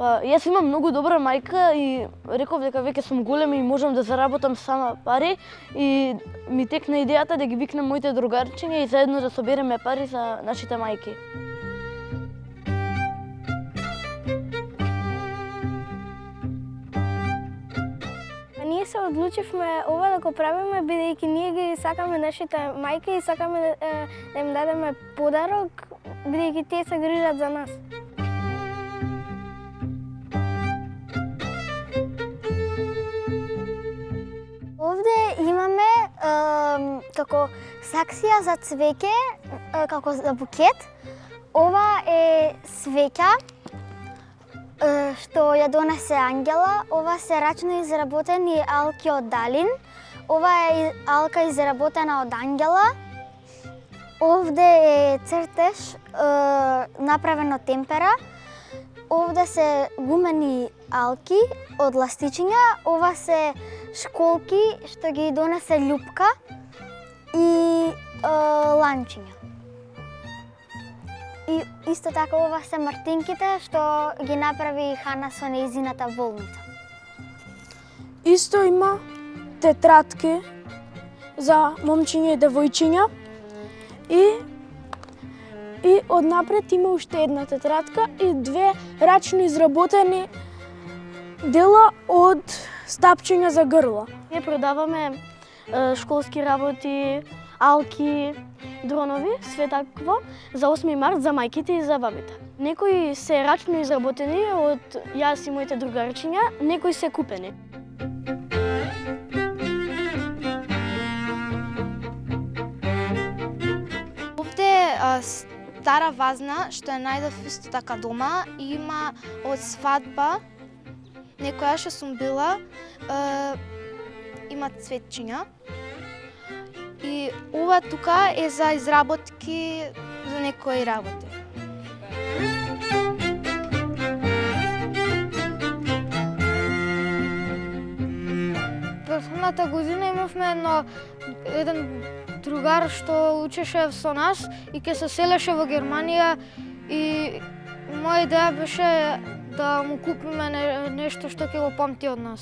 Па, јас имам многу добра мајка и реков дека веќе сум голема и можам да заработам сама пари и ми текна идејата да ги викнам моите другарчиња и заедно да собереме пари за нашите мајки. Ние се одлучивме ова да го правиме бидејќи ние ги сакаме нашите мајки и сакаме да им дадеме подарок бидејќи тие се грижат за нас. Овде имаме како саксија за цвеќе, како за букет. Ова е свеќа што ја донесе Ангела. Ова се рачно изработени алки од Далин. Ова е алка изработена од Ангела. Овде е цртеж направен од темпера. Овде се гумени алки од ластичиња. Ова се школки што ги донесе Љупка и ланчиња. И исто така ова се мартинките што ги направи Хана со нејзината волница. Исто има тетрадки за момчиња и девојчиња и однапред има уште една тетрадка и две рачно изработени дела од стапчиња за грла. Ние продаваме школски работи, алки, дронови, све такво за 8 март за мајките и за бабите. Некои се рачно изработени од јас и моите другарчиња, некои се купени. Овде стара вазна што ја најдов исто така дома и има од свадба некоја што сум била, има цветчиња. И ова тука е за изработки за некои работи. Претходната година имавме еден другар што учеше со нас и ќе се селеше во Германија и моја идеја беше да му купиме нешто што ќе го памти од нас.